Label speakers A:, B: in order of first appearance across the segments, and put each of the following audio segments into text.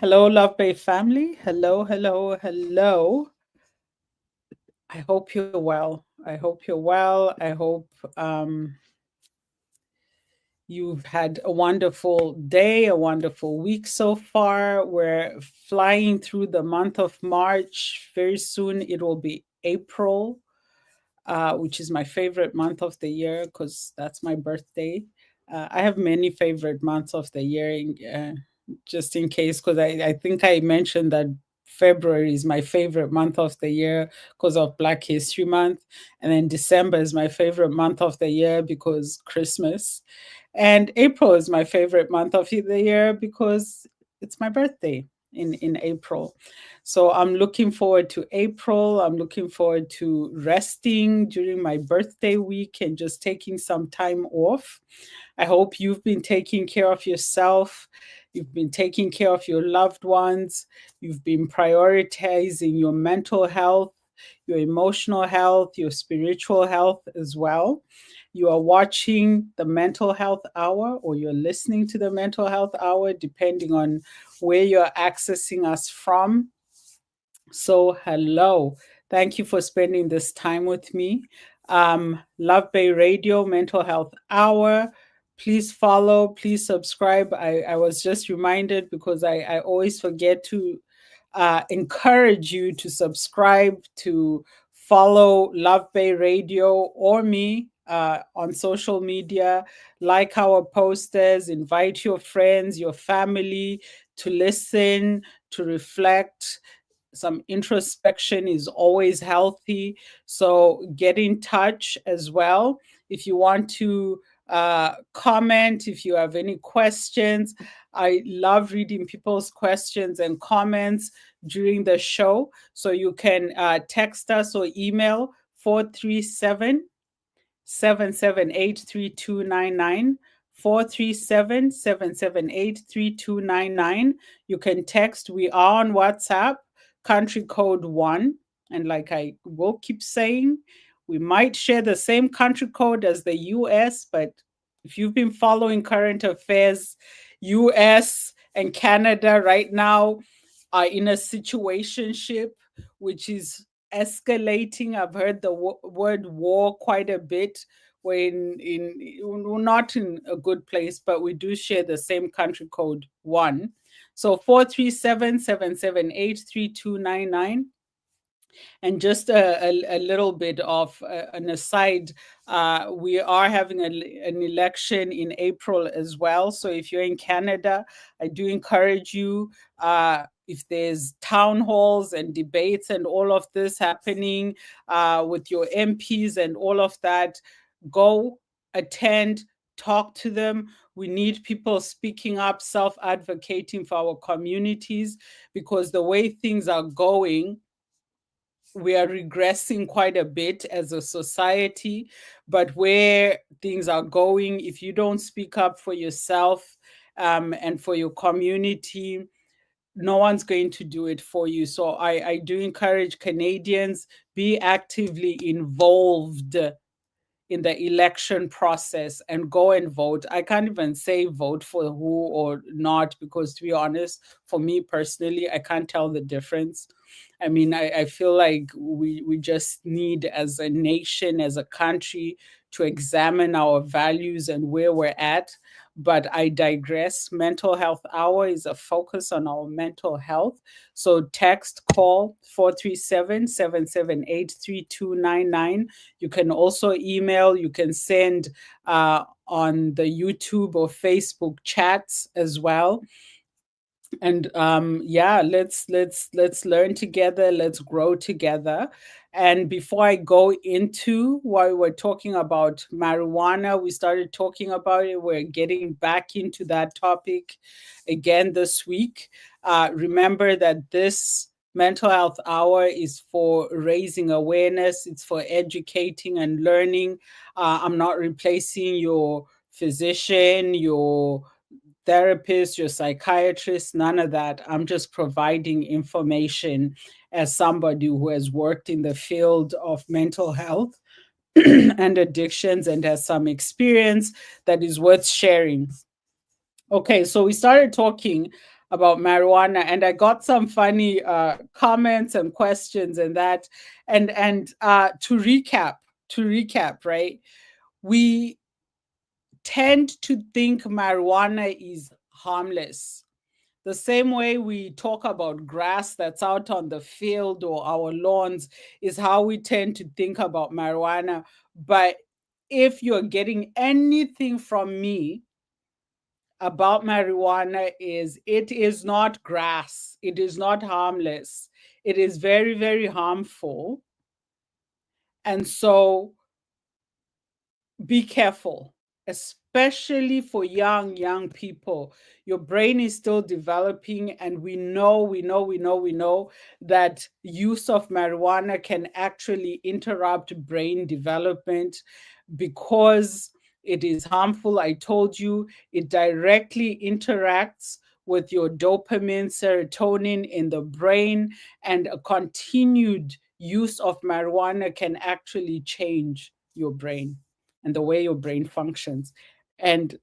A: Hello, Love Bay family. Hello, hello, hello. I hope you're well. I hope you're well. I hope you've had a wonderful day, a wonderful week so far. We're flying through the month of March. Very soon it will be April, which is my favorite month of the year because that's my birthday. I have many favorite months of the year, just in case, because I think I mentioned that February is my favorite month of the year because of Black History Month. And then December is my favorite month of the year because Christmas. And April is my favorite month of the year because it's my birthday in April. So I'm looking forward to April. I'm looking forward to resting during my birthday week and just taking some time off. I hope you've been taking care of yourself. You've been taking care of your loved ones. You've been prioritizing your mental health, your emotional health, your spiritual health as well. You are watching the Mental Health Hour or you're listening to the Mental Health Hour, depending on where you're accessing us from. So, hello. Thank you for spending this time with me. Love Bay Radio Mental Health Hour. Please follow, please subscribe. I was just reminded because I always forget to encourage you to subscribe, to follow Love Bay Radio or me on social media, like our posters, invite your friends, your family to listen, to reflect. Some introspection is always healthy. So get in touch as well. If you want to comment, if you have any questions, I love reading people's questions and comments during the show. So you can text us or email 437 778 3299. 437 778 3299. You can text. We are on WhatsApp, country code 1. And like I will keep saying, we might share the same country code as the US, but if you've been following current affairs, US and Canada right now are in a situationship which is escalating. I've heard the word war quite a bit. We're not in a good place, but we do share the same country code 1. So 437 778 3299. And just a little bit of an aside, we are having an election in April as well. So if you're in Canada, I do encourage you, if there's town halls and debates and all of this happening with your MPs and all of that, go attend, talk to them. We need people speaking up, self advocating for our communities, because the way things are going, we are regressing quite a bit as a society. But where things are going, if you don't speak up for yourself and for your community, no one's going to do it for you. So I do encourage Canadians, be actively involved in the election process and go and vote. I can't even say vote for who or not, because to be honest, for me personally, I can't tell the difference. I mean, I feel like we just need, as a nation, as a country, to examine our values and where we're at. But I digress. Mental Health Hour is a focus on our mental health. So text, call 437 778 3299. You can also email, you can send on the YouTube or Facebook chats as well. And yeah, let's learn together, let's grow together. And before I go into why we're talking about marijuana, we started talking about it, we're getting back into that topic again this week. Remember that this mental health hour is for raising awareness, it's for educating and learning. I'm not replacing your physician, your therapist, your psychiatrist, none of that. I'm just providing information as somebody who has worked in the field of mental health and addictions and has some experience that is worth sharing. Okay, so we started talking about marijuana, and I got some funny comments and questions and that. And to recap, right? We tend to think marijuana is harmless. The same way we talk about grass that's out on the field or our lawns is how we tend to think about marijuana. But if you're getting anything from me about marijuana, is it is not grass, it is not harmless, it is very, very harmful. And so be careful, especially for young people. Your brain is still developing, and we know that use of marijuana can actually interrupt brain development because it is harmful. I told you it directly interacts with your dopamine, serotonin in the brain, and a continued use of marijuana can actually change your brain and the way your brain functions. And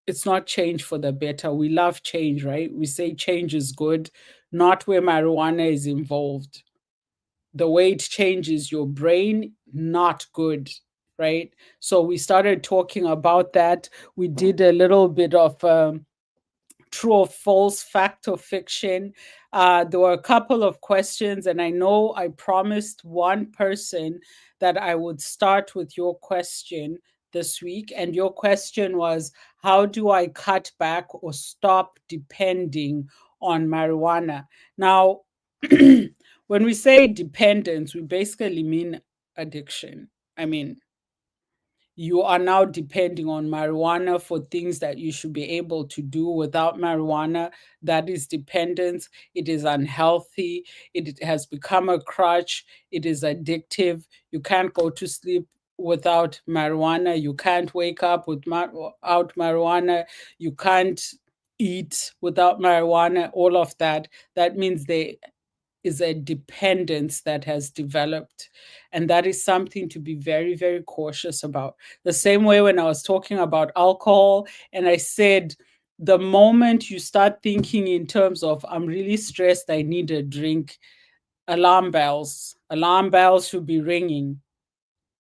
A: it's not change for the better. We love change, right? We say change is good, not where marijuana is involved. The way it changes your brain, not good, right? So we started talking about that. We did a little bit of true or false, fact or fiction. There were a couple of questions, and I know I promised one person that I would start with your question this week. And your question was, how do I cut back or stop depending on marijuana? Now, when we say dependence, we basically mean addiction. I mean, you are now depending on marijuana for things that you should be able to do without marijuana. That is dependence. It is unhealthy. It has become a crutch. It is addictive. You can't go to sleep without marijuana. You can't wake up without marijuana. You can't eat without marijuana. All of that. That means they is a dependence that has developed. And that is something to be very, very cautious about. The same way when I was talking about alcohol, and I said, the moment you start thinking in terms of, I'm really stressed, I need a drink, alarm bells should be ringing,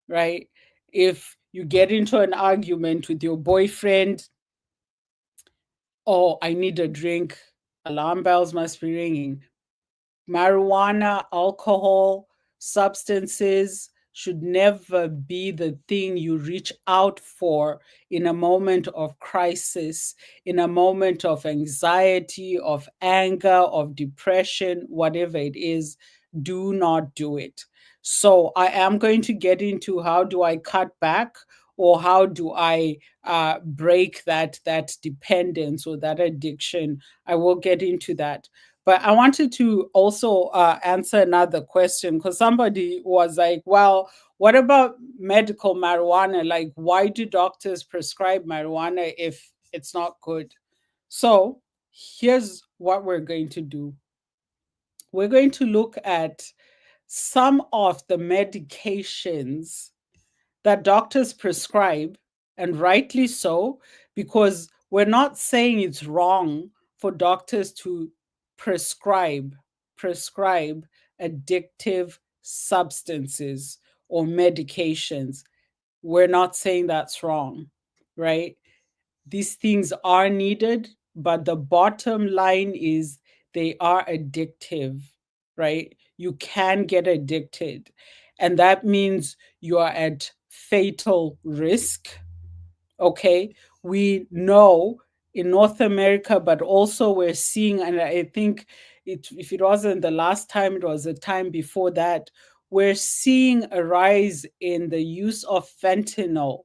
A: right? If you get into an argument with your boyfriend, oh, I need a drink, alarm bells must be ringing. Marijuana, alcohol, substances should never be the thing you reach out for in a moment of crisis, in a moment of anxiety, of anger, of depression, whatever it is. Do not do it. So, I am going to get into how do I cut back, or how do I break that dependence or that addiction. I will get into that. But I wanted to also answer another question, because somebody was like, well, what about medical marijuana? Like, why do doctors prescribe marijuana if it's not good? So here's what we're going to do. We're going to look at some of the medications that doctors prescribe, and rightly so, because we're not saying it's wrong for doctors to prescribe prescribe addictive substances or medications. We're not saying that's wrong, right? These things are needed, but the bottom line is they are addictive, right? You can get addicted, and that means you are at fatal risk. Okay, we know in North America, but also we're seeing, and I think if it wasn't the last time, it was the time before that, we're seeing a rise in the use of fentanyl.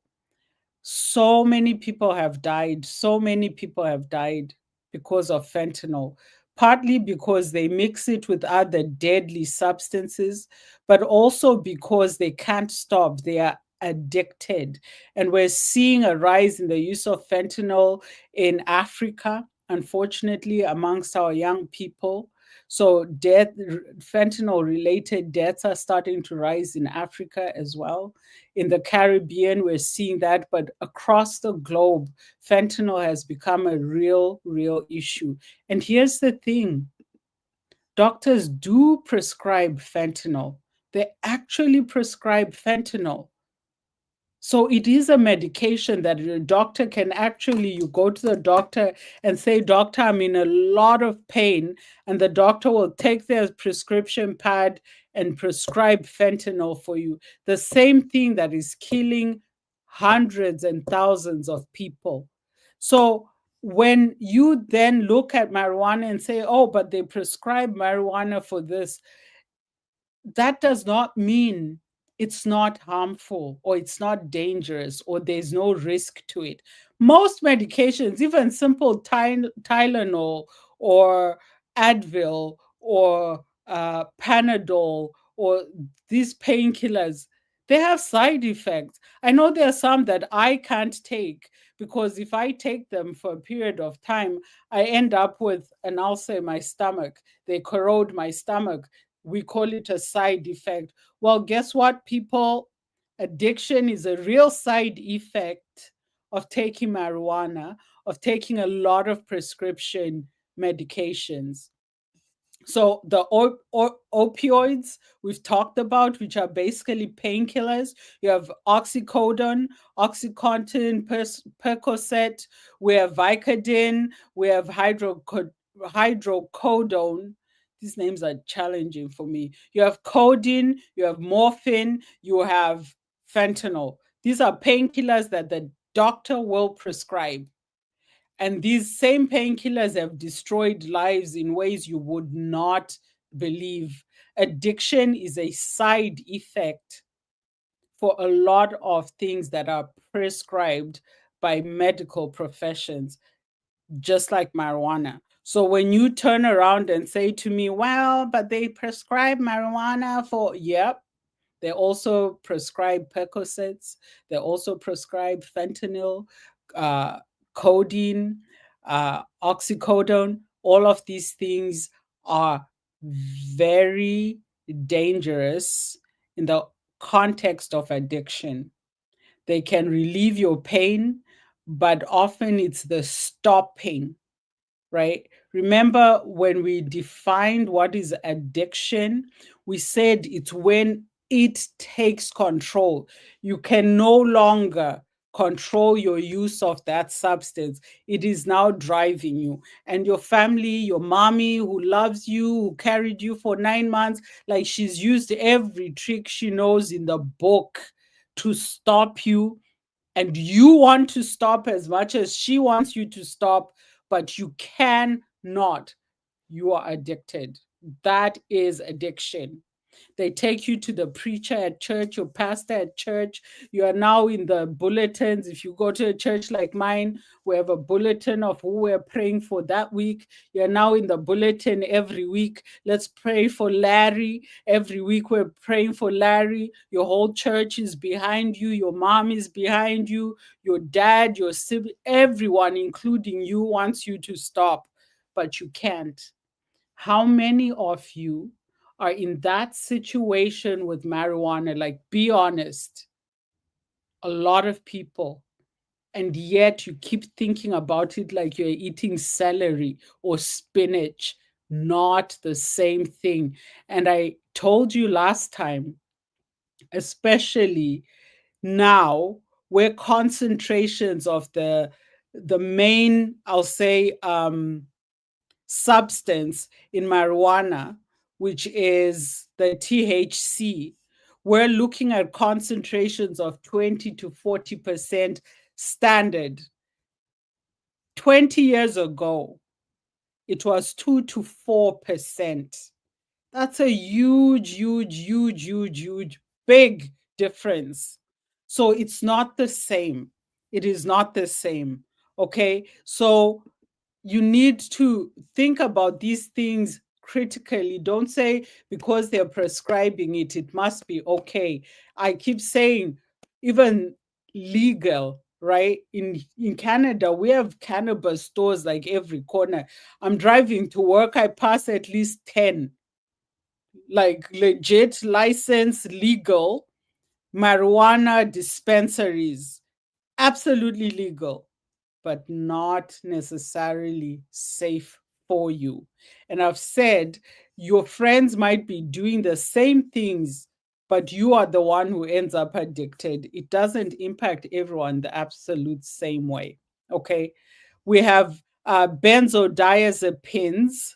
A: So many people have died. So many people have died because of fentanyl, partly because they mix it with other deadly substances, but also because they can't stop. They are addicted. And we're seeing a rise in the use of fentanyl in Africa, unfortunately, amongst our young people. So fentanyl related deaths are starting to rise in Africa as well. In the Caribbean, we're seeing that, but across the globe, fentanyl has become a real issue. And here's the thing, doctors do prescribe fentanyl. They actually prescribe fentanyl. So it is a medication that a doctor can actually, you go to the doctor and say, Doctor, I'm in a lot of pain. And the doctor will take their prescription pad and prescribe fentanyl for you. The same thing that is killing hundreds and thousands of people. So when you then look at marijuana and say, oh, but they prescribe marijuana for this, that does not mean it's not harmful or it's not dangerous or there's no risk to it. Most medications, even simple Tylenol or Advil or Panadol or these painkillers, they have side effects. I know there are some that I can't take because if I take them for a period of time, I end up with an ulcer in my stomach. They corrode my stomach. We call it a side effect. Well, guess what, people? Addiction is a real side effect of taking marijuana, of taking a lot of prescription medications. So the opioids we've talked about, which are basically painkillers, you have oxycodone, oxycontin, Percocet, we have Vicodin, we have hydrocodone. These names are challenging for me. You have codeine, you have morphine, you have fentanyl. These are painkillers that the doctor will prescribe. And these same painkillers have destroyed lives in ways you would not believe. Addiction is a side effect for a lot of things that are prescribed by medical professions, just like marijuana. So when you turn around and say to me, well, but they prescribe marijuana for, yep, they also prescribe Percocets. They also prescribe fentanyl, uh, codeine, oxycodone. All of these things are very dangerous in the context of addiction. They can relieve your pain, but often it's the stopping, right? Remember when we defined what is addiction, we said it's when it takes control. You can no longer control your use of that substance. It is now driving you. And your family, your mommy who loves you, who carried you for 9 months, like she's used every trick she knows in the book to stop you, and you want to stop as much as she wants you to stop, but you cannot. You are addicted. That is addiction. They take you to the preacher at church, your pastor at church. You are now in the bulletins. If you go to a church like mine, we have a bulletin of who we're praying for that week. You're now in the bulletin every week. Let's pray for Larry. Every week we're praying for Larry. Your whole church is behind you. Your mom is behind you. Your dad, your sibling, everyone, including you, wants you to stop, but you can't. How many of you are in that situation with marijuana? Like, be honest. A lot of people. And yet you keep thinking about it like you're eating celery or spinach. Not the same thing. And I told you last time, especially now, where concentrations of the main, I'll say, substance in marijuana, which is the THC, we're looking at concentrations of 20 to 40% standard. 20 years ago, it was 2 to 4%. That's a huge, big difference. So it's not the same. It is not the same. Okay. So you need to think about these things critically. Don't say because they're prescribing it, it must be okay. I keep saying, even legal, right? In Canada, we have cannabis stores like every corner. I'm driving to work, I pass at least 10, like legit license legal marijuana dispensaries, absolutely legal, but not necessarily safe for you. And I've said your friends might be doing the same things, but you are the one who ends up addicted. It doesn't impact everyone the absolute same way. Okay. We have benzodiazepines,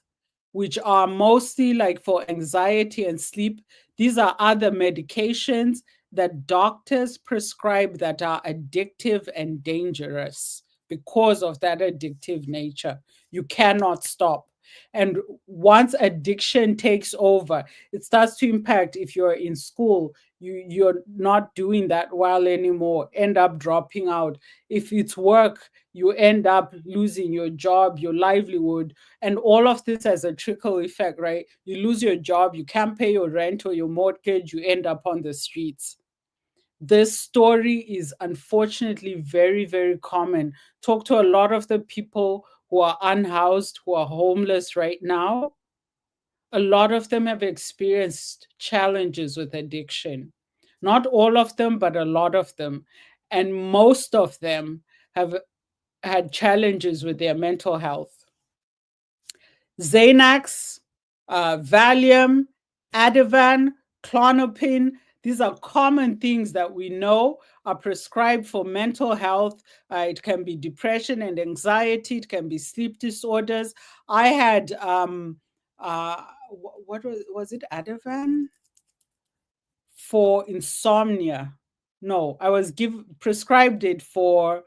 A: which are mostly like for anxiety and sleep. These are other medications that doctors prescribe that are addictive and dangerous because of that addictive nature. You cannot stop. And once addiction takes over, it starts to impact. If you're in school, you're not doing that well anymore, end up dropping out. If it's work, you end up losing your job, your livelihood, and all of this has a trickle effect, right? You lose your job, you can't pay your rent or your mortgage, you end up on the streets. This story is unfortunately very, very common. Talk to a lot of the people who are unhoused, who are homeless right now. A lot of them have experienced challenges with addiction. Not all of them, but a lot of them. And most of them have had challenges with their mental health. Xanax, Valium, Ativan, Clonopin. These are common things that we know are prescribed for mental health. It can be depression and anxiety. It can be sleep disorders. I had, what was it, Ativan? For insomnia. No, I was prescribed it for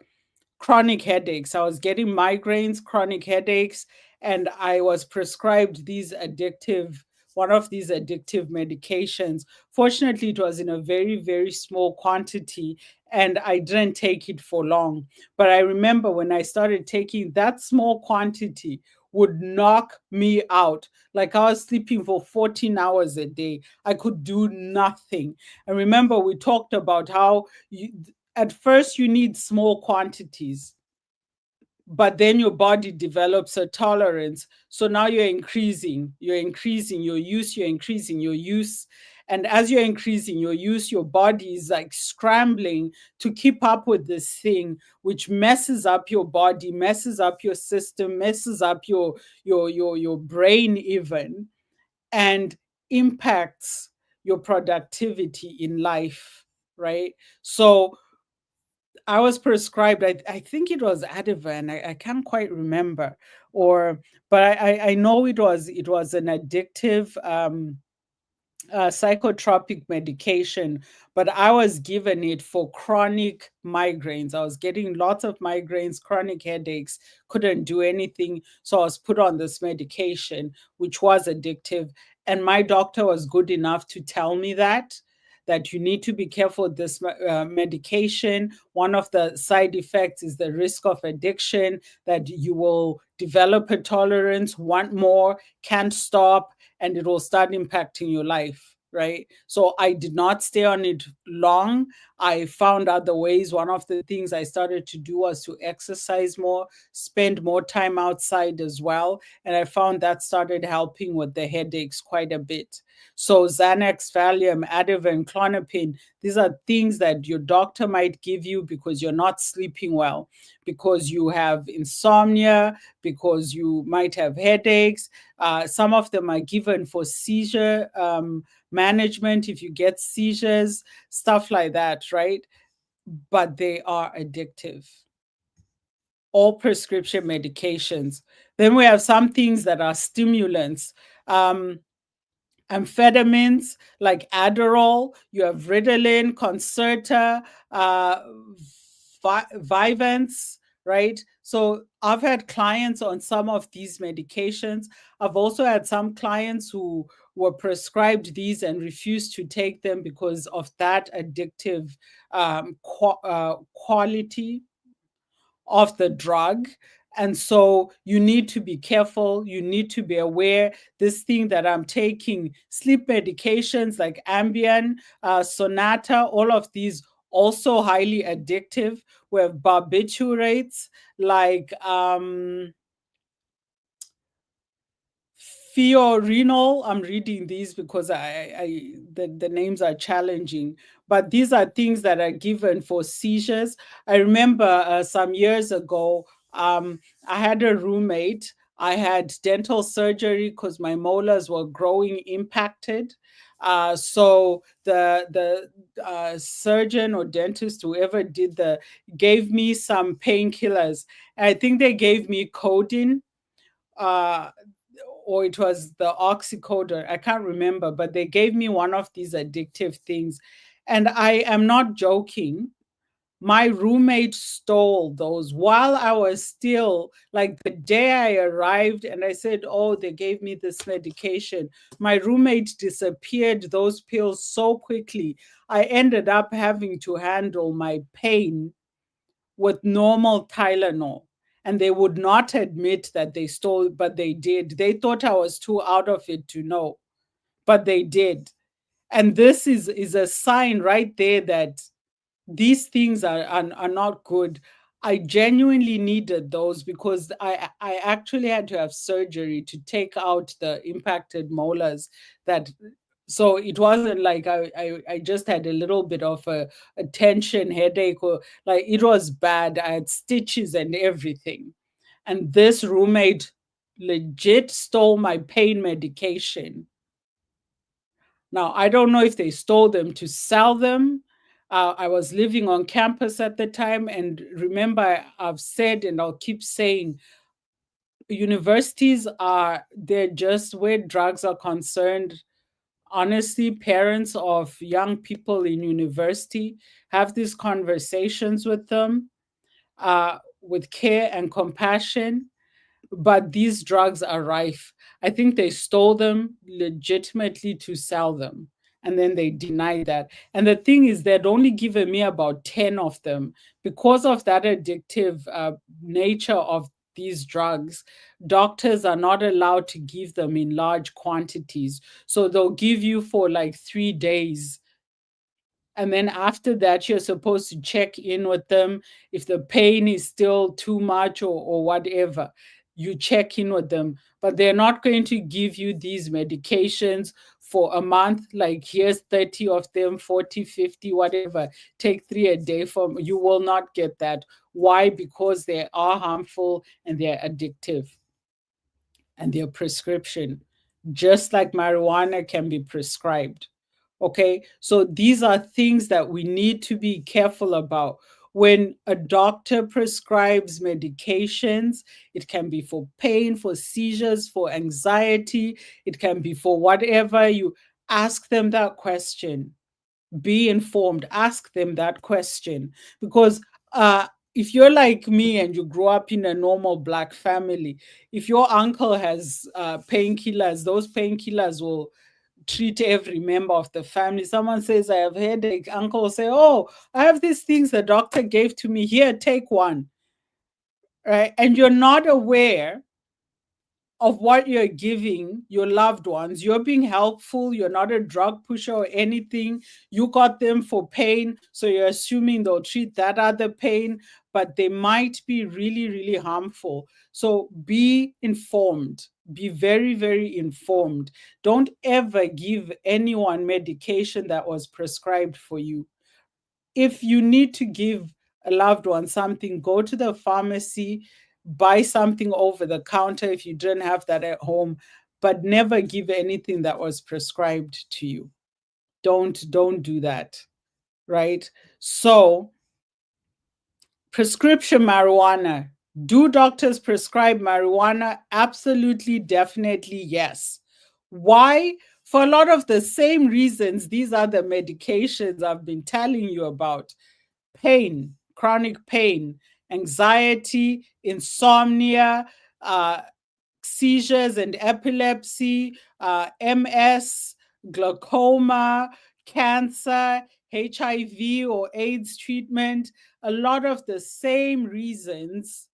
A: chronic headaches. I was getting migraines, chronic headaches, and I was prescribed one of these addictive medications. Fortunately, it was in a very, very small quantity, and I didn't take it for long. But I remember when I started taking that small quantity, would knock me out. Like I was sleeping for 14 hours a day. I could do nothing. And remember, we talked about how at first you need small quantities, but then your body develops a tolerance. So now you're increasing your use, you're increasing your use. And as you're increasing your use, your body is like scrambling to keep up with this thing, which messes up your body, messes up your system, messes up your brain even, and impacts your productivity in life, right? So I was prescribed, I think it was Ativan. I can't quite remember. Or but I know it was an addictive psychotropic medication, but I was given it for chronic migraines. I was getting lots of migraines, chronic headaches, couldn't do anything. So I was put on this medication, which was addictive. And my doctor was good enough to tell me that you need to be careful with this medication. One of the side effects is the risk of addiction, that you will develop a tolerance, want more, can't stop, and it will start impacting your life, right? So I did not stay on it long. I found other ways. One of the things I started to do was to exercise more, spend more time outside as well, and I found that started helping with the headaches quite a bit. So Xanax, Valium, Ativan, Clonopin, these are things that your doctor might give you because you're not sleeping well, because you have insomnia, because you might have headaches. Some of them are given for seizure management if you get seizures, stuff like that, right? But they are addictive. All prescription medications. Then we have some things that are stimulants. Amphetamines like Adderall, you have Ritalin, Concerta, uh, Vyvanse, right? So I've had clients on some of these medications. I've also had some clients who were prescribed these and refused to take them because of that addictive quality of the drug. And so you need to be careful. You need to be aware. This thing that I'm taking, sleep medications like Ambien, Sonata, all of these also highly addictive. We have barbiturates like Fiorenal. I'm reading these because the names are challenging, but these are things that are given for seizures. I remember some years ago, I had a roommate. I had dental surgery because my molars were growing impacted. So the surgeon or dentist, whoever did the, gave me some painkillers. I think they gave me codeine, uh, or it was the oxycodone. I can't remember, but they gave me one of these addictive things. And I am not joking. My roommate stole those while I was still, like, the day I arrived and I said, oh, they gave me this medication. My roommate disappeared those pills so quickly. I ended up having to handle my pain with normal Tylenol. And they would not admit that they stole, but they did. They thought I was too out of it to know, but they did. And this is a sign right there that these things are not good. I genuinely needed those because I actually had to have surgery to take out the impacted molars. That, so it wasn't like I just had a little bit of a tension headache, or like, it was bad. I had stitches and everything. And this roommate legit stole my pain medication. Now, I don't know if they stole them to sell them. I was living on campus at the time. And remember, I've said, and I'll keep saying, universities are, they're just where drugs are concerned. Honestly, parents of young people in university, have these conversations with them with care and compassion. But these drugs are rife. I think they stole them legitimately to sell them. And then they denied that. And the thing is, they'd only given me about 10 of them. Because of that addictive nature of these drugs, doctors are not allowed to give them in large quantities. So they'll give you for like 3 days, and then after that, you're supposed to check in with them. If the pain is still too much, or whatever, you check in with them. But they're not going to give you these medications for a month, like, here's 30 of them, 40, 50, whatever. Take 3 a day from you. Will not get that. Why? Because they are harmful and they're addictive, and their prescription, just like marijuana can be prescribed. Okay, so these are things that we need to be careful about. When a doctor prescribes medications, it can be for pain, for seizures, for anxiety, it can be for whatever. You ask them that question. Be informed, ask them that question. Because if you're like me and you grow up in a normal Black family, if your uncle has painkillers, those painkillers will treat every member of the family. Someone says, I have headache. Uncle will say, oh, I have these things the doctor gave to me. Here, take one. Right? And you're not aware of what you're giving your loved ones. You're being helpful. You're not a drug pusher or anything. You got them for pain. So you're assuming they'll treat that other pain, but they might be really, really harmful. So be informed. Be very, very informed. Don't ever give anyone medication that was prescribed for you. If you need to give a loved one something, go to the pharmacy, buy something over the counter if you didn't have that at home, but never give anything that was prescribed to you. Don't do that, right? So, prescription marijuana. Do doctors prescribe marijuana? Absolutely, definitely, yes. Why? For a lot of the same reasons. These are the medications I've been telling you about: pain, chronic pain, anxiety, insomnia, uh, seizures and epilepsy, MS, glaucoma, cancer, HIV or AIDS treatment. A lot of the same reasons,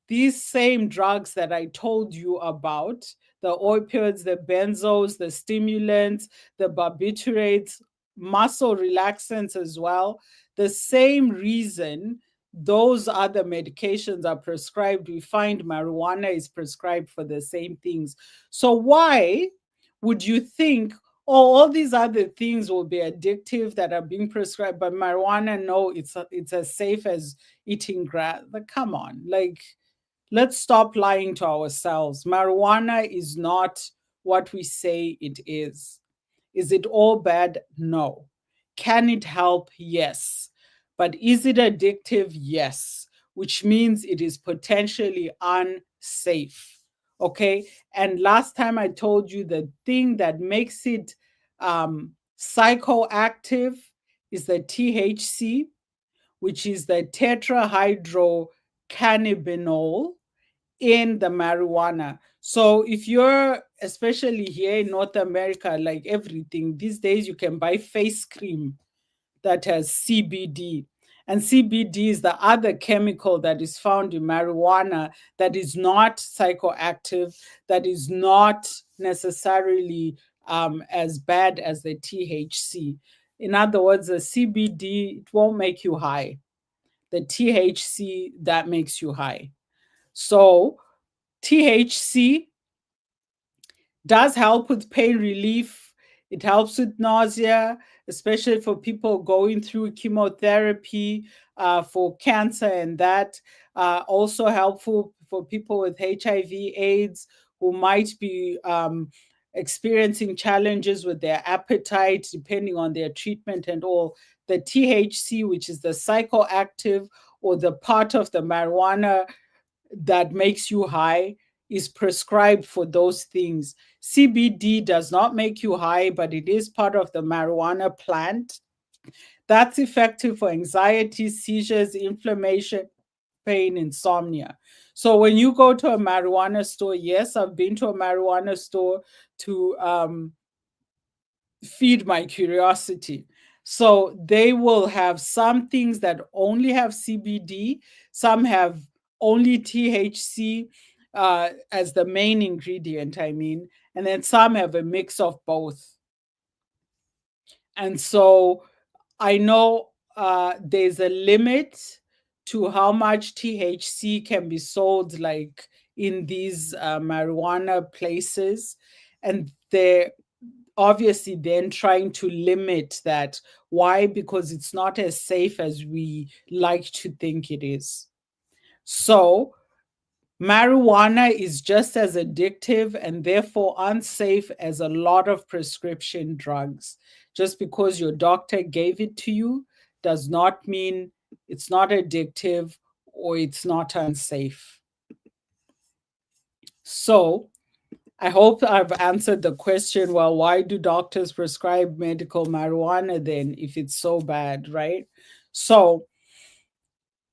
A: these same drugs that I told you about, the opioids, the benzos, the stimulants, the barbiturates, muscle relaxants as well. The same reason those other medications are prescribed, we find marijuana is prescribed for the same things. So why would you think, oh, all these other things will be addictive that are being prescribed, but marijuana, no, it's as safe as eating grass? Like, come on, like, let's stop lying to ourselves. Marijuana is not what we say it is. Is it all bad? No. Can it help? Yes. But is it addictive? Yes, which means it is potentially unsafe. Okay. And last time I told you the thing that makes it psychoactive is the THC, which is the tetrahydrocannabinol in the marijuana. So if you're, especially here in North America, like everything these days, you can buy face cream that has CBD. And CBD is the other chemical that is found in marijuana that is not psychoactive, that is not necessarily as bad as the THC. In other words, the CBD, it won't make you high. The THC, that makes you high. So THC does help with pain relief. It helps with nausea, especially for people going through chemotherapy for cancer, and that also helpful for people with HIV/AIDS who might be experiencing challenges with their appetite, depending on their treatment and all. The THC, which is the psychoactive or the part of the marijuana that makes you high, is prescribed for those things. CBD does not make you high, but it is part of the marijuana plant. That's effective for anxiety, seizures, inflammation, pain, insomnia. So when you go to a marijuana store, yes, I've been to a marijuana store to feed my curiosity. So they will have some things that only have CBD, some have only THC as the main ingredient, I mean, and then some have a mix of both. And so I know there's a limit to how much THC can be sold, like in these marijuana places. And they're obviously then trying to limit that. Why? Because it's not as safe as we like to think it is. So marijuana is just as addictive and therefore unsafe as a lot of prescription drugs. Just because your doctor gave it to you does not mean it's not addictive or it's not unsafe. So I hope I've answered the question. Well, why do doctors prescribe medical marijuana then if it's so bad, right? So,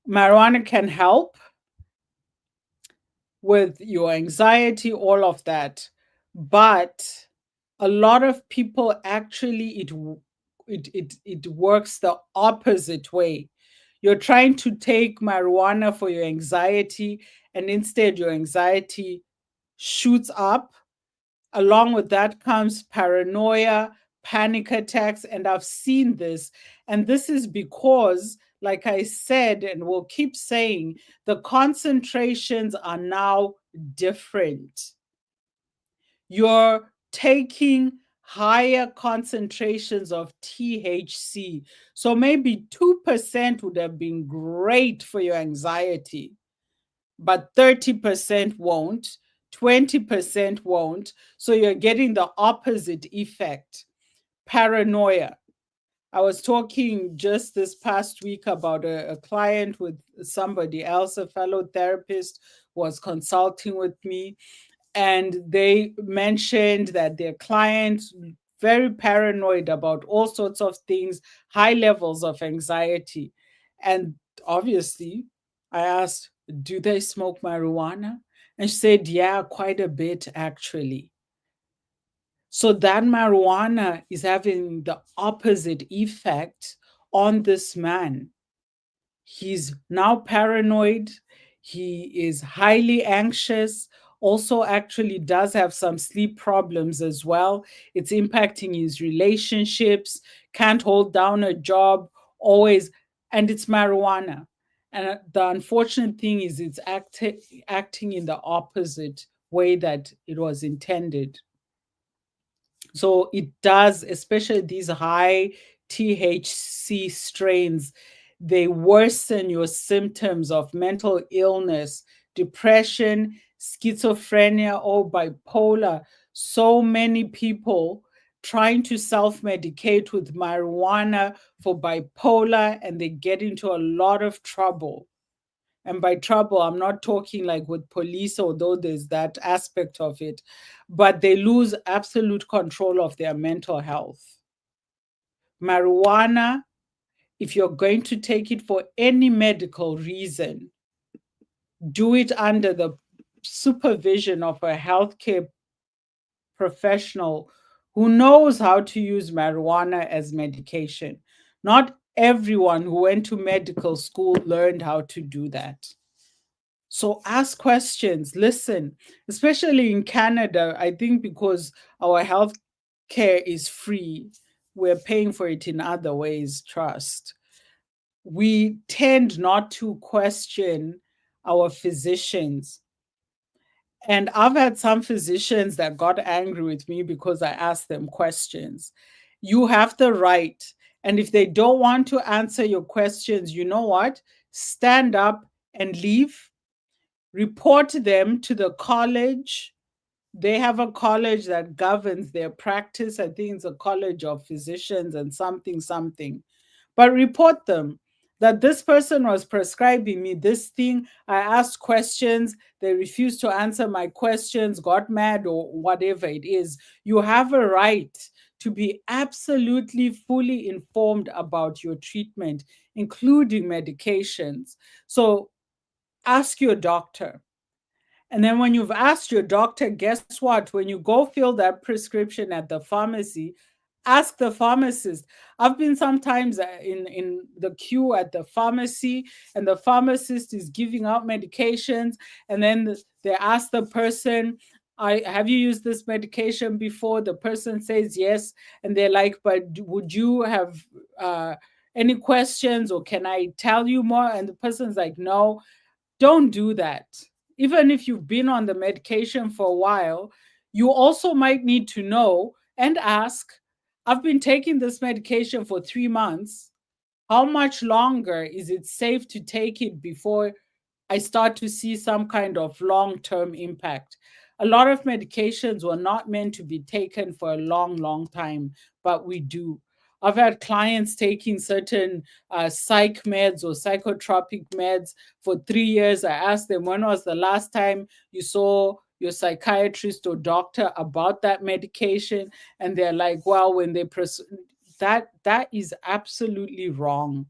A: marijuana can help with your anxiety, all of that. But a lot of people actually, it works the opposite way. You're trying to take marijuana for your anxiety, and instead your anxiety shoots up. Along with that comes paranoia, panic attacks, and I've seen this. And this is because, like I said, and will keep saying, the concentrations are now different. You're taking higher concentrations of THC. So maybe 2% would have been great for your anxiety, but 30% won't, 20% won't. So you're getting the opposite effect. Paranoia. I was talking just this past week about a client with somebody else, a fellow therapist, was consulting with me, and they mentioned that their clients very paranoid about all sorts of things, high levels of anxiety. And obviously I asked, do they smoke marijuana? And she said, yeah, quite a bit actually. So that marijuana is having the opposite effect on this man. He's now paranoid. He is highly anxious. also actually does have some sleep problems as well. It's impacting his relationships, can't hold down a job, always, and it's marijuana. And the unfortunate thing is, it's acting in the opposite way that it was intended. So it does, especially these high THC strains, they worsen your symptoms of mental illness, depression, schizophrenia, or bipolar. So many people trying to self medicate with marijuana for bipolar, and they get into a lot of trouble. And by trouble, I'm not talking like with police, although there's that aspect of it, but they lose absolute control of their mental health. Marijuana, if you're going to take it for any medical reason, do it under the supervision of a healthcare professional who knows how to use marijuana as medication. Not everyone who went to medical school learned how to do that. So ask questions, listen, especially in Canada. I think because our health care is free, we're paying for it in other ways, trust. We tend not to question our physicians. And I've had some physicians that got angry with me because I asked them questions. You have the right. And if they don't want to answer your questions, you know what? Stand up and leave, report them to the college. They have a college that governs their practice. I think it's a college of physicians and something, something. But report them that this person was prescribing me this thing. I asked questions. They refused to answer my questions, got mad, or whatever it is. You have a right to be absolutely fully informed about your treatment, including medications. So ask your doctor. And then when you've asked your doctor, guess what? When you go fill that prescription at the pharmacy, ask the pharmacist. I've been sometimes in the queue at the pharmacy, and the pharmacist is giving out medications, and then they ask the person, I have you used this medication before? The person says yes, and they're like, but would you have any questions, or can I tell you more? And the person's like, no. Don't do that. Even if you've been on the medication for a while, you also might need to know and ask, I've been taking this medication for 3 months. How much longer is it safe to take it before I start to see some kind of long term impact? A lot of medications were not meant to be taken for a long, long time, but we do. I've had clients taking certain psych meds or psychotropic meds for 3 years. I asked them, when was the last time you saw your psychiatrist or doctor about that medication? And they're like, well, when they that is absolutely wrong.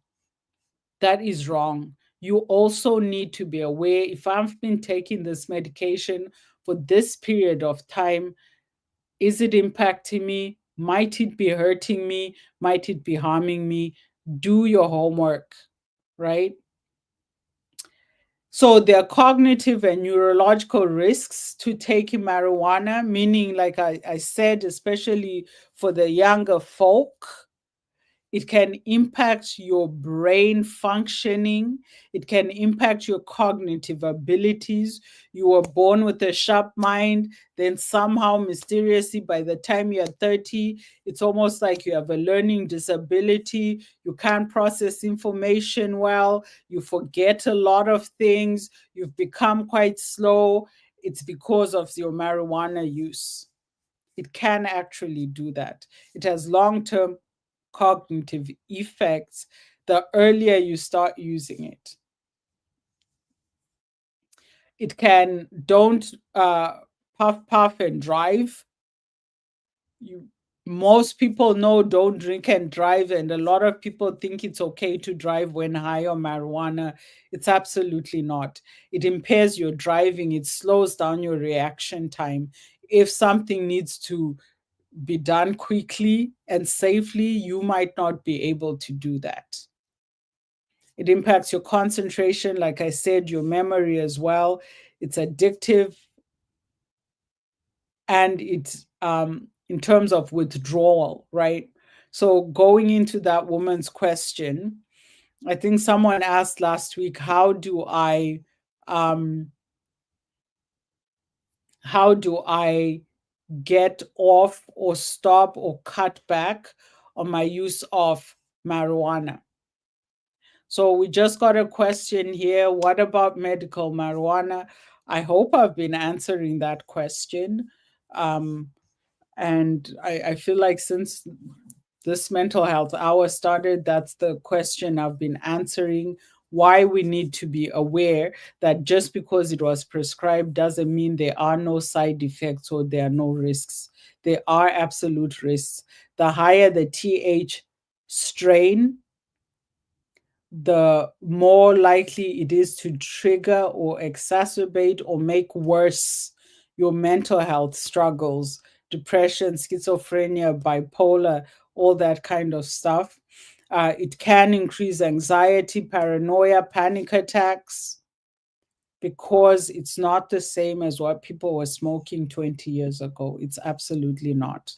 A: That is wrong. You also need to be aware, if I've been taking this medication for this period of time, is it impacting me? Might it be hurting me? Might it be harming me? Do your homework, right? So there are cognitive and neurological risks to taking marijuana, meaning, like I said, especially for the younger folk, it can impact your brain functioning. It can impact your cognitive abilities. You were born with a sharp mind, then somehow mysteriously by the time you're 30, it's almost like you have a learning disability. You can't process information well. You forget a lot of things. You've become quite slow. It's because of your marijuana use. It can actually do that. It has long term cognitive effects the earlier you start using it. It can, don't puff and drive. You, most people know don't drink and drive, and a lot of people think it's okay to drive when high on marijuana. It's absolutely not. It impairs your driving, it slows down your reaction time. If something needs to be done quickly and safely, you might not be able to do that. It impacts your concentration, like I said, your memory as well. It's addictive. and it's in terms of withdrawal, right? So going into that woman's question, I think someone asked last week, um how do I get off or stop or cut back on my use of marijuana? So we just got a question here. What about medical marijuana? I hope I've been answering that question. Um, and I feel like since this mental health hour started, that's the question I've been answering. Why we need to be aware that just because it was prescribed doesn't mean there are no side effects or there are no risks. There are absolute risks. The higher the TH strain, the more likely it is to trigger or exacerbate or make worse your mental health struggles, depression, schizophrenia, bipolar, all that kind of stuff. It can increase anxiety, paranoia, panic attacks, because it's not the same as what people were smoking 20 years ago. It's absolutely not.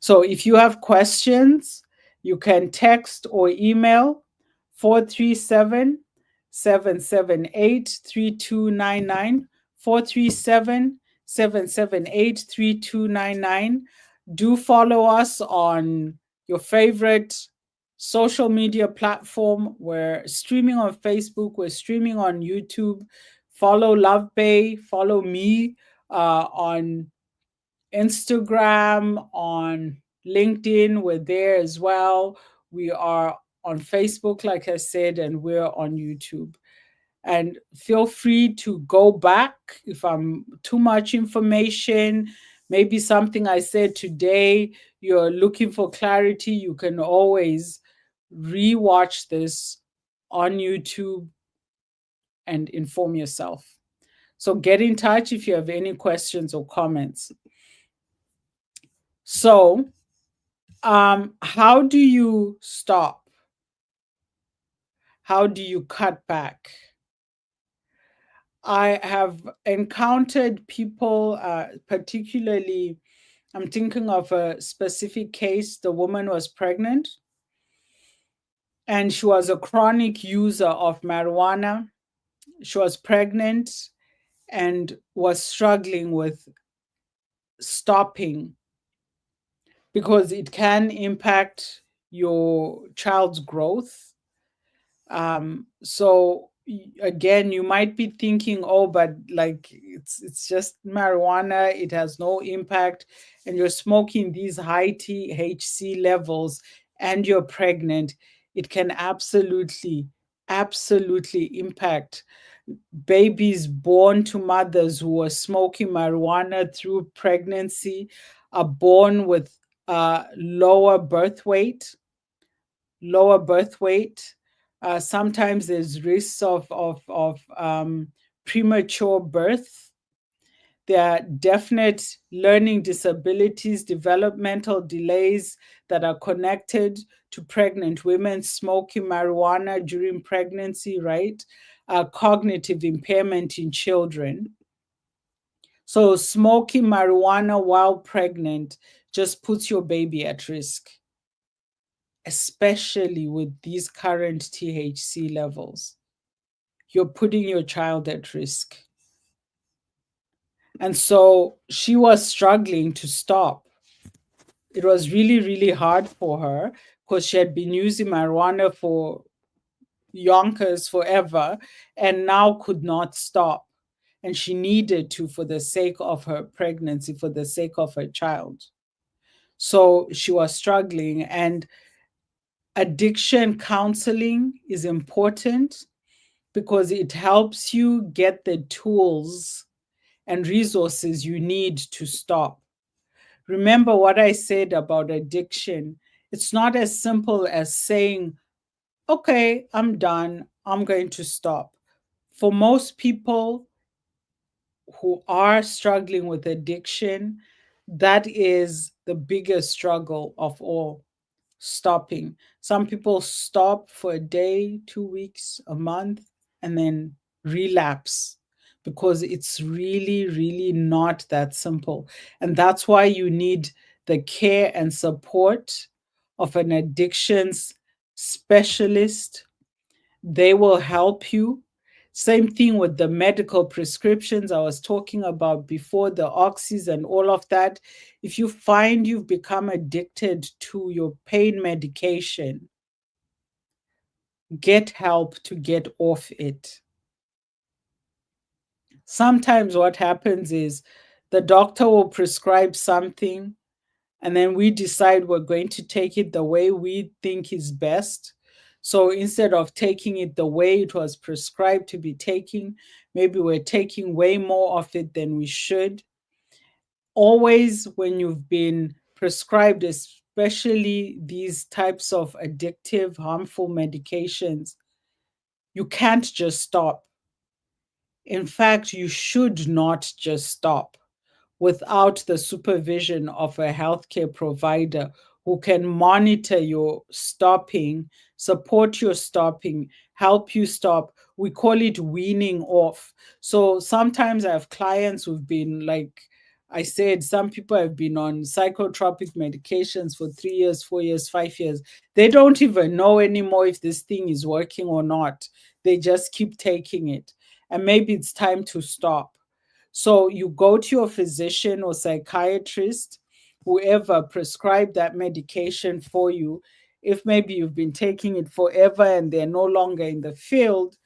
A: So if you have questions, you can text or email 437 778 3299. 437 778 3299. Do follow us on your favorite social media platform. We're streaming on Facebook, we're streaming on YouTube. Follow Love Bay, follow me on Instagram, on LinkedIn, we're there as well. We are on Facebook, like I said, and we're on YouTube. And feel free to go back if I'm too much information, maybe something I said today, you're looking for clarity, you can always rewatch this on YouTube and inform yourself. So get in touch if you have any questions or comments. So, how do you stop? How do you cut back? I have encountered people, particularly, I'm thinking of a specific case. The woman was pregnant and she was a chronic user of marijuana. She was pregnant and was struggling with stopping because it can impact your child's growth. Again, you might be thinking, oh, but like it's just marijuana, it has no impact, and you're smoking these high THC levels and you're pregnant. It can absolutely impact babies born to mothers who are smoking marijuana through pregnancy, are born with lower birth weight, lower birth weight. Sometimes there's risks of premature birth. There are definite learning disabilities, developmental delays that are connected to pregnant women smoking marijuana during pregnancy, right? Cognitive impairment in children. So, smoking marijuana while pregnant just puts your baby at risk, especially with these current THC levels. You're putting your child at risk. And so she was struggling to stop. It was really hard for her because she had been using marijuana for yonkers forever and now could not stop. And she needed to for the sake of her pregnancy, for the sake of her child. So she was struggling, and addiction counseling is important because it helps you get the tools and resources you need to stop. Remember what I said about addiction. It's not as simple as saying, okay, I'm done, I'm going to stop. For most people who are struggling with addiction, that is the biggest struggle of all, stopping. Some people stop for a day, 2 weeks, a month, and then relapse because it's really, really not that simple. And that's why you need the care and support of an addictions specialist. They will help you. Same thing with the medical prescriptions I was talking about before, the oxys and all of that. If you find you've become addicted to your pain medication, get help to get off it. Sometimes what happens is the doctor will prescribe something, and then we decide we're going to take it the way we think is best. So instead of taking it the way it was prescribed to be taken, maybe we're taking way more of it than we should. Always, when you've been prescribed, especially these types of addictive, harmful medications, you can't just stop. In fact, you should not just stop without the supervision of a healthcare provider who can monitor your stopping, support your stopping, help you stop. We call it weaning off. So sometimes I have clients who've been, like I said, some people have been on psychotropic medications for 3 years, 4 years, 5 years. They don't even know anymore if this thing is working or not. They just keep taking it. And maybe it's time to stop. So you go to your physician or psychiatrist, whoever prescribed that medication for you. If maybe you've been taking it forever and they're no longer in the field,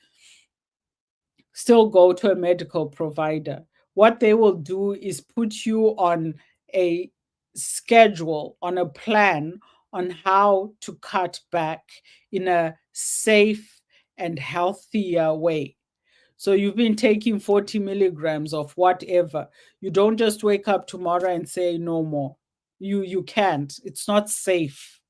A: still go to a medical provider. What they will do is put you on a schedule, on a plan on how to cut back in a safe and healthier way. So you've been taking 40 milligrams of whatever. You don't just wake up tomorrow and say no more. You can't. It's not safe.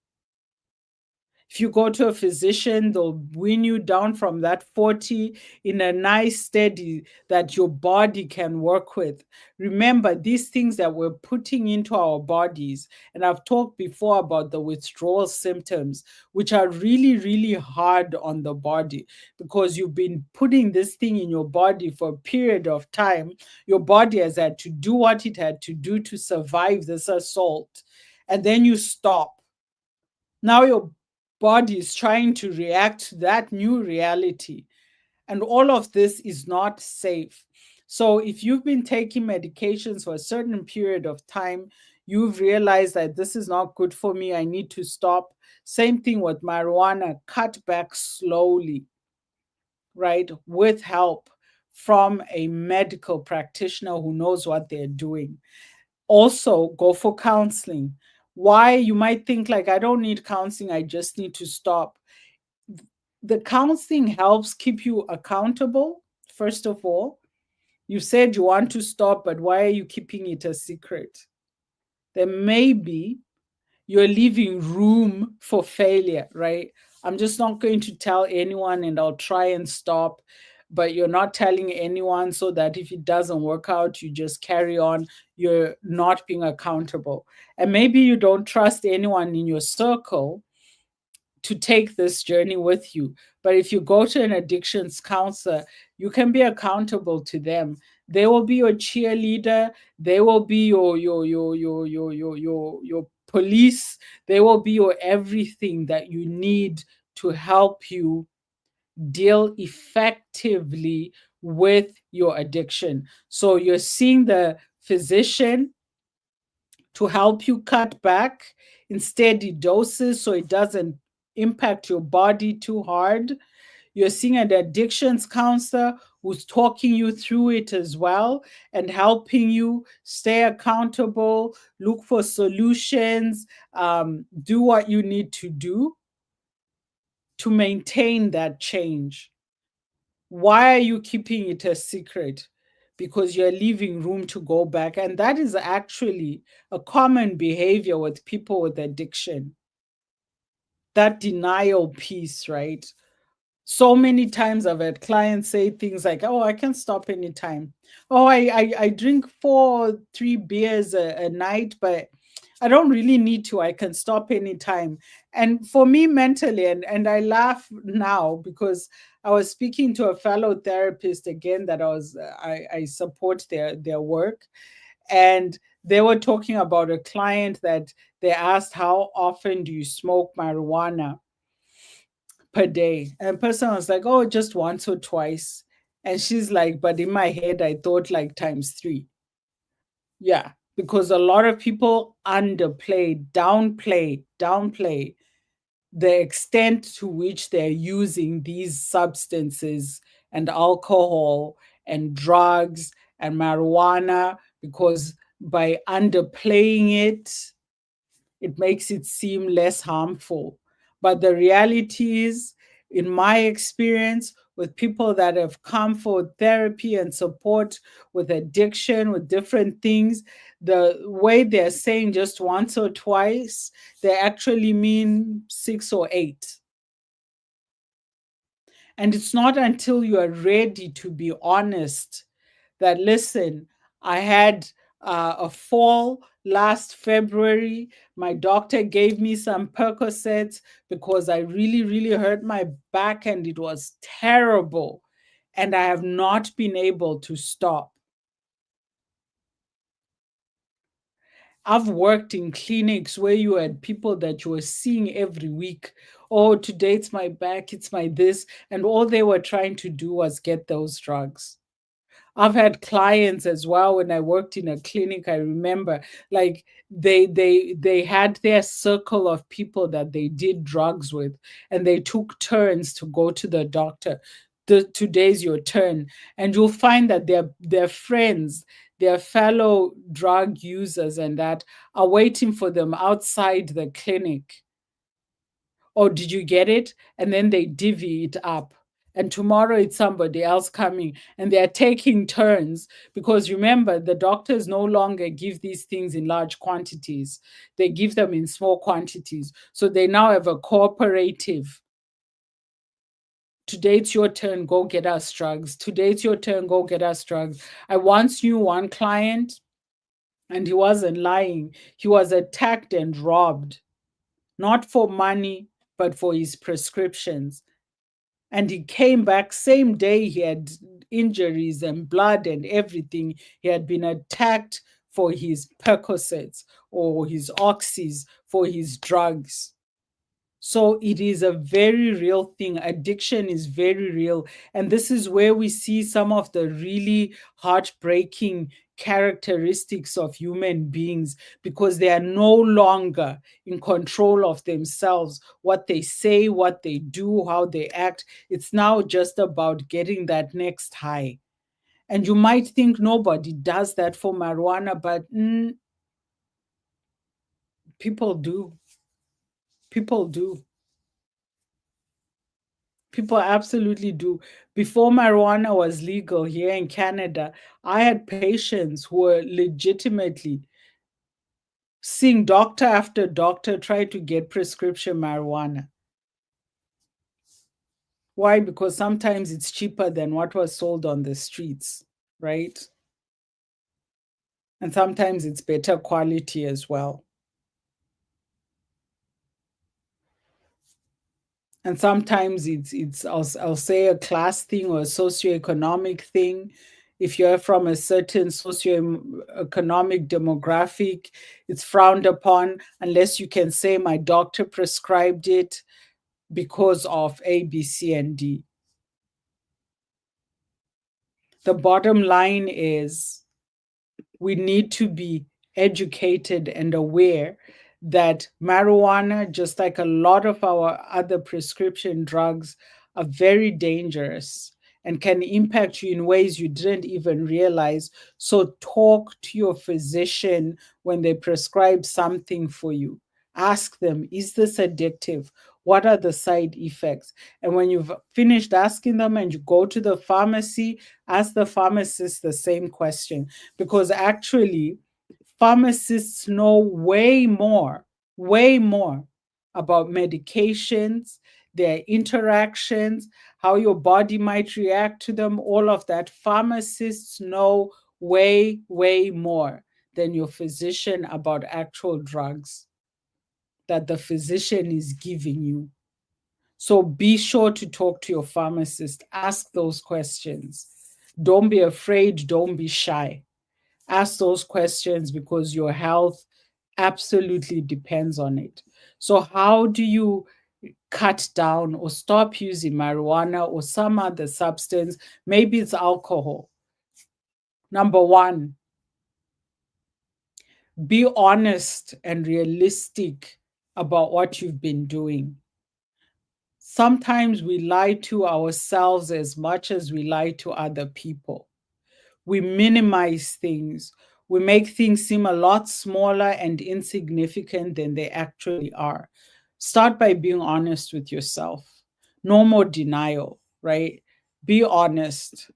A: If you go to a physician, they'll wean you down from that 40 in a nice steady that your body can work with. Remember, these things that we're putting into our bodies, and I've talked before about the withdrawal symptoms, which are really, really hard on the body because you've been putting this thing in your body for a period of time. Your body has had to do what it had to do to survive this assault, and then you stop. Now your body is trying to react to that new reality. And all of this is not safe. So if you've been taking medications for a certain period of time, you've realized that this is not good for me, I need to stop. Same thing with marijuana, cut back slowly, right? With help from a medical practitioner who knows what they're doing. Also, go for counseling. Why? You might think, like, I don't need counseling, I just need to stop. The counseling helps keep you accountable. First of all, you said you want to stop, but why are you keeping it a secret? Then maybe you're leaving room for failure, right? I'm just not going to tell anyone and I'll try and stop, but you're not telling anyone so that if it doesn't work out, you just carry on. You're not being accountable. And maybe you don't trust anyone in your circle to take this journey with you. But if you go to an addictions counselor, you can be accountable to them. They will be your cheerleader. They will be your police. They will be your everything that you need to help you deal effectively with your addiction. So you're seeing the physician to help you cut back in steady doses so it doesn't impact your body too hard. You're seeing an addictions counselor who's talking you through it as well and helping you stay accountable, look for solutions, do what you need to do to maintain that change. Why are you keeping it a secret? Because you're leaving room to go back. And that is actually a common behavior with people with addiction. That denial piece, right? So many times I've had clients say things like, oh, I can stop anytime. Oh, I drink 3 beers a night, but I don't really need to. I can stop anytime. And for me mentally, and I laugh now because I was speaking to a fellow therapist again that I support their work. And they were talking about a client that they asked, how often do you smoke marijuana per day? And the person was like, oh, just once or twice. And she's like, but in my head, I thought like times three. Yeah, because a lot of people downplay the extent to which they're using these substances and alcohol and drugs and marijuana, because by underplaying it, it makes it seem less harmful. But the reality is, in my experience, with people that have come for therapy and support with addiction, with different things, the way they're saying just once or twice, they actually mean six or eight. And it's not until you are ready to be honest that, listen, I had a fall last February. My doctor gave me some Percocets because I really, really hurt my back and it was terrible. And I have not been able to stop. I've worked in clinics where you had people that you were seeing every week. Oh, today it's my back, it's my this. And all they were trying to do was get those drugs. I've had clients as well when I worked in a clinic. I remember, like, they had their circle of people that they did drugs with, and they took turns to go to the doctor. Today's your turn, and you'll find that their friends, their fellow drug users, and that are waiting for them outside the clinic. Oh, did you get it? And then they divvy it up. And tomorrow it's somebody else coming, and they're taking turns, because remember, the doctors no longer give these things in large quantities. They give them in small quantities. So they now have a cooperative. Today it's your turn, go get us drugs. Today it's your turn, go get us drugs. I once knew one client, and he wasn't lying. He was attacked and robbed, not for money, but for his prescriptions. And he came back same day. He had injuries and blood and everything. He had been attacked for his Percocets or his oxys, for his drugs. So it is a very real thing. Addiction is very real. And this is where we see some of the really heartbreaking characteristics of human beings, because they are no longer in control of themselves, what they say, what they do, how they act. It's now just about getting that next high. And you might think nobody does that for marijuana, but people do. People do. People absolutely do. Before marijuana was legal here in Canada, I had patients who were legitimately seeing doctor after doctor try to get prescription marijuana. Why? Because sometimes it's cheaper than what was sold on the streets, right? And sometimes it's better quality as well. And sometimes I'll say a class thing or a socioeconomic thing. If you're from a certain socioeconomic demographic, it's frowned upon unless you can say my doctor prescribed it because of A, B, C, and D. The bottom line is, we need to be educated and aware that marijuana, just like a lot of our other prescription drugs, are very dangerous and can impact you in ways you didn't even realize. So, talk to your physician when they prescribe something for you. Ask them, is this addictive? What are the side effects? And when you've finished asking them and you go to the pharmacy, ask the pharmacist the same question, because actually pharmacists know way more about medications, their interactions, how your body might react to them, all of that. Pharmacists know way more than your physician about actual drugs that the physician is giving you. So be sure to talk to your pharmacist. Ask those questions. Don't be afraid. Don't be shy. Ask those questions because your health absolutely depends on it. So, how do you cut down or stop using marijuana or some other substance? Maybe it's alcohol. Number one, be honest and realistic about what you've been doing. Sometimes we lie to ourselves as much as we lie to other people. We minimize things. We make things seem a lot smaller and insignificant than they actually are. Start by being honest with yourself. No more denial, right? Be honest.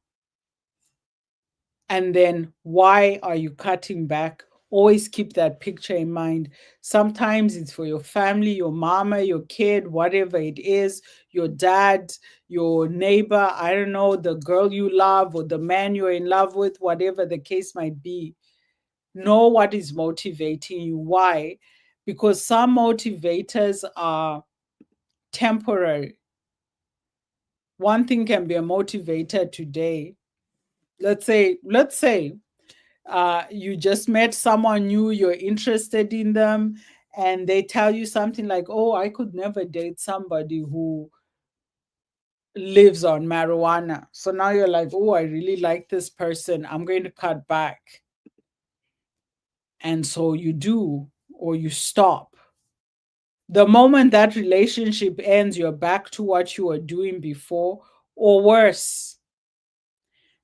A: And then why are you cutting back? Always keep that picture in mind. Sometimes it's for your family, your mama, your kid, whatever it is, your dad, your neighbor, I don't know, the girl you love or the man you're in love with, whatever the case might be. Know what is motivating you. Why? Because some motivators are temporary. One thing can be a motivator today. Let's say you just met someone new, you're interested in them, and they tell you something like, oh, I could never date somebody who lives on marijuana. So now you're like, oh, I really like this person, I'm going to cut back. And so you do, or you stop. The moment that relationship ends, you're back to what you were doing before, or worse,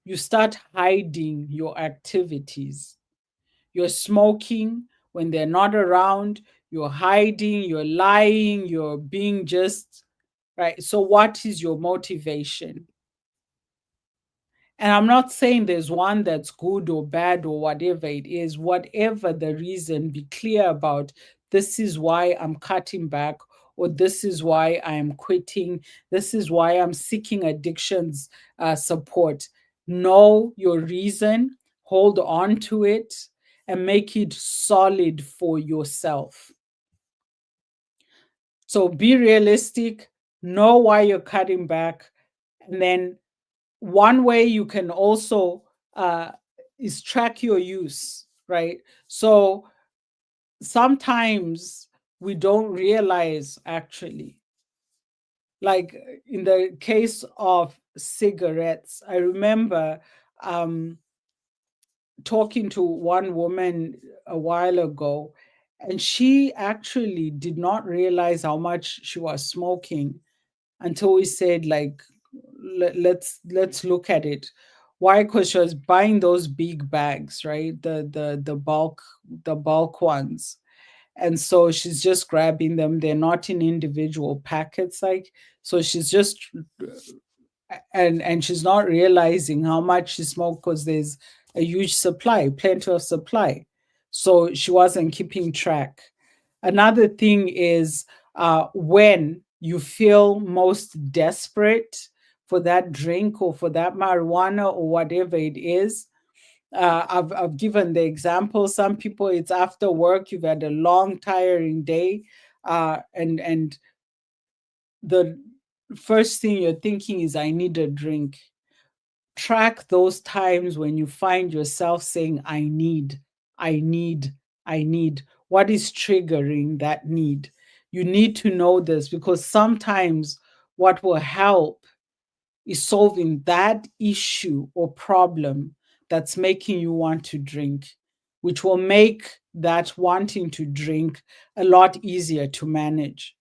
A: you start hiding your activities. You're smoking when they're not around, you're hiding, you're lying, you're being just right. So, what is your motivation? And I'm not saying there's one that's good or bad or whatever it is, whatever the reason, be clear about this is why I'm cutting back, or this is why I'm quitting, this is why I'm seeking addictions support. Know your reason, hold on to it, and make it solid for yourself. So be realistic, know why you're cutting back, and then one way you can also uh, is track your use, right? So sometimes we don't realize actually, like in the case of cigarettes, I remember um, talking to one woman a while ago, and she actually did not realize how much she was smoking until we said, like, let's look at it. Why? Because she was buying those big bags, right? The bulk ones. And so she's just grabbing them. They're not in individual packets, like, so she's just and she's not realizing how much she smoked because there's a huge supply, plenty of supply. So she wasn't keeping track. Another thing is when you feel most desperate for that drink or for that marijuana or whatever it is. I've given the example. Some people, it's after work, you've had a long, tiring day, and the first thing you're thinking is, I need a drink. Track those times when you find yourself saying, I need, I need. What is triggering that need? You need to know this, because sometimes what will help is solving that issue or problem that's making you want to drink, which will make that wanting to drink a lot easier to manage,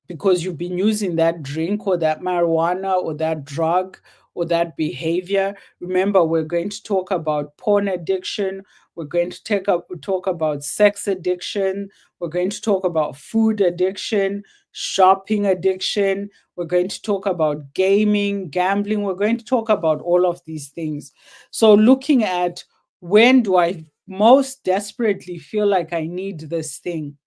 A: because you've been using that drink or that marijuana or that drug or that behavior. Remember, we're going to talk about porn addiction. We're going to talk about sex addiction. We're going to talk about food addiction, shopping addiction. We're going to talk about gaming, gambling. We're going to talk about all of these things. So, looking at, when do I most desperately feel like I need this thing?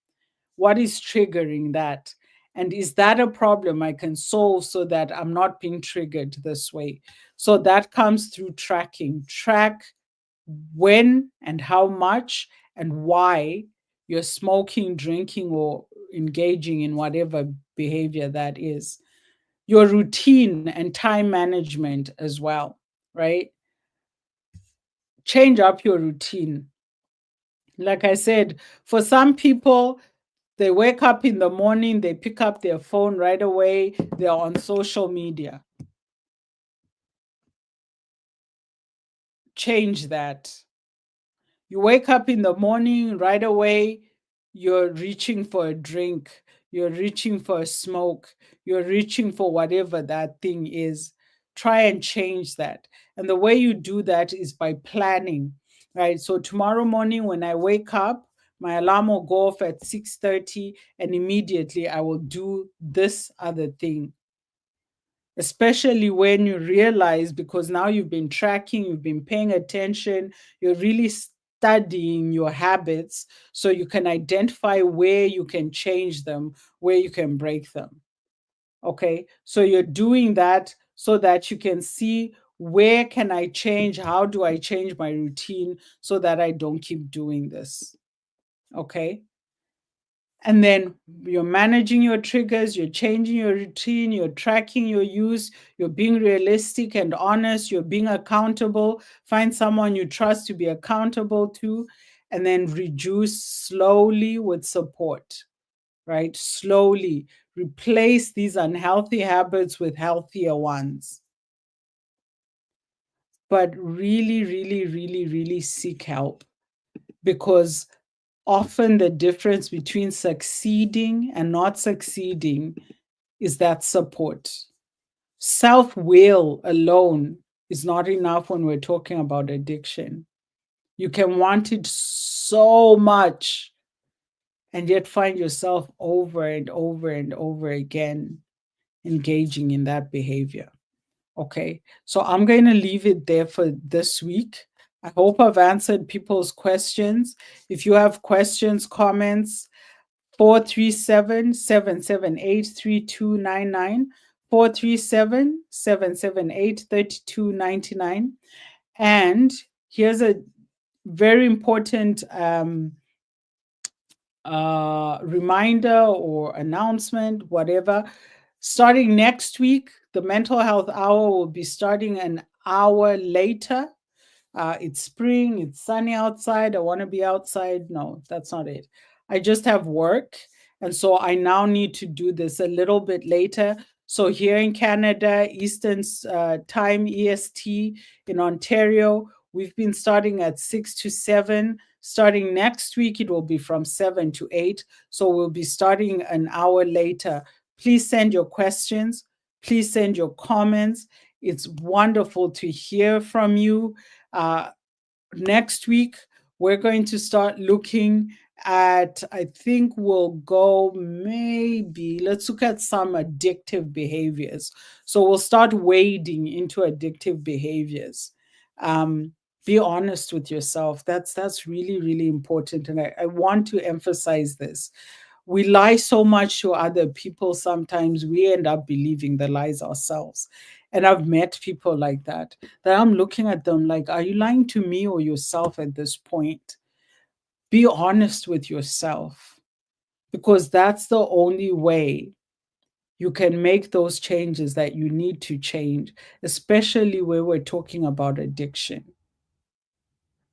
A: What is triggering that? And is that a problem I can solve so that I'm not being triggered this way? So that comes through tracking. Track when and how much and why you're smoking, drinking, or engaging in whatever behavior that is. Your routine and time management as well, right? Change up your routine. Like I said, for some people, they wake up in the morning, they pick up their phone right away, they're on social media. Change that. You wake up in the morning, right away, you're reaching for a drink, you're reaching for a smoke, you're reaching for whatever that thing is. Try and change that. And the way you do that is by planning, right? So tomorrow morning when I wake up, my alarm will go off at 6:30 and immediately I will do this other thing, especially when you realize, because now you've been tracking, you've been paying attention, you're really studying your habits so you can identify where you can change them, where you can break them. Okay, so you're doing that so that you can see, where can I change, how do I change my routine so that I don't keep doing this. Okay, and then you're managing your triggers, you're changing your routine, you're tracking your use, you're being realistic and honest, you're being accountable. Find someone you trust to be accountable to, and then reduce slowly with support, right? Slowly replace these unhealthy habits with healthier ones. But really, really, really, really seek help, because often the difference between succeeding and not succeeding is that support. Self will alone is not enough when we're talking about addiction. You can want it so much and yet find yourself over and over and over again engaging in that behavior. Okay, so I'm going to leave it there for this week. I hope I've answered people's questions. If you have questions, comments, 437-778-3299, 437-778-3299. And here's a very important reminder or announcement, whatever. Starting next week, the mental health hour will be starting an hour later. It's spring, it's sunny outside. I want to be outside. No, that's not it. I just have work. And so I now need to do this a little bit later. So here in Canada, Eastern Time, EST, in Ontario, we've been starting at 6 to 7. Starting next week, it will be from 7 to 8. So we'll be starting an hour later. Please send your questions. Please send your comments. It's wonderful to hear from you. Uh, Next week, we're going to start looking at, I think we'll go maybe, let's look at some addictive behaviors. So we'll start wading into addictive behaviors. Be honest with yourself. That's really, really important. And I want to emphasize this. We lie so much to other people, sometimes we end up believing the lies ourselves. And I've met people like that, that I'm looking at them like, are you lying to me or yourself at this point? Be honest with yourself, because that's the only way you can make those changes that you need to change, especially where we're talking about addiction.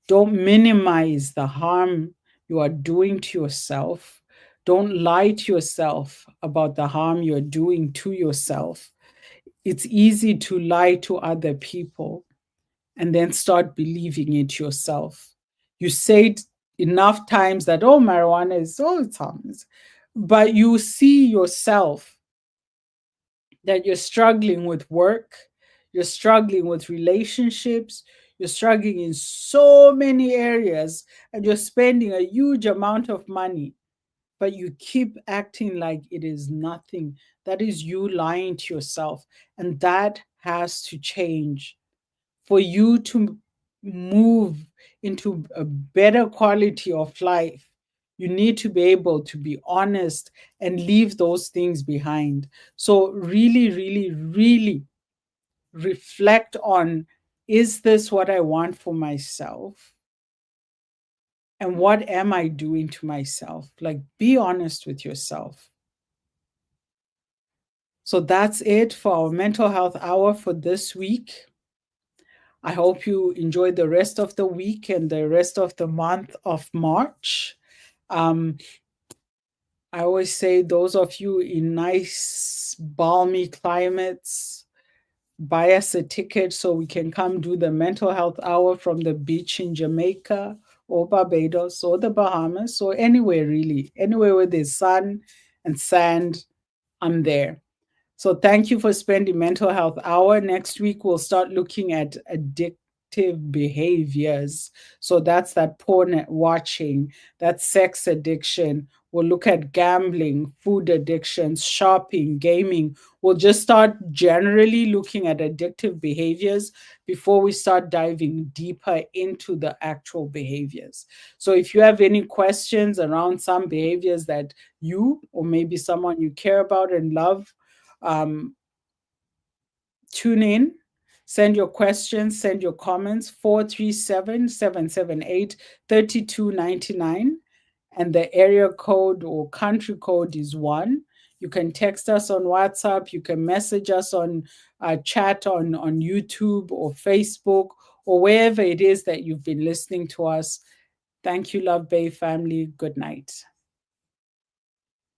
A: Don't minimize the harm you are doing to yourself. Don't lie to yourself about the harm you're doing to yourself. It's easy to lie to other people and then start believing it yourself. You say it enough times that, oh, marijuana is, oh, it's harmless. But you see yourself that you're struggling with work, you're struggling with relationships, you're struggling in so many areas, and you're spending a huge amount of money, but you keep acting like it is nothing. That is you lying to yourself. And that has to change. For you to move into a better quality of life, you need to be able to be honest and leave those things behind. So, really, really, really reflect on Is this what I want for myself? And what am I doing to myself? Like, be honest with yourself. So that's it for our mental health hour for this week. I hope you enjoy the rest of the week and the rest of the month of March. Um, I always say, those of you in nice, balmy climates, buy us a ticket so we can come do the mental health hour from the beach in Jamaica or Barbados or the Bahamas or anywhere really, anywhere where there's sun and sand, I'm there. So thank you for spending mental health hour. Next week we'll start looking at addictive behaviors. So that's that porn watching, that sex addiction. We'll look at gambling, food addictions, shopping, gaming. We'll just start generally looking at addictive behaviors before we start diving deeper into the actual behaviors. So if you have any questions around some behaviors that you or maybe someone you care about and love, um, tune in, send your questions, send your comments, 437-778-3299. And the area code or country code is 1. You can text us on WhatsApp. You can message us on chat on YouTube or Facebook or wherever it is that you've been listening to us. Thank you, Love Bay family. Good night.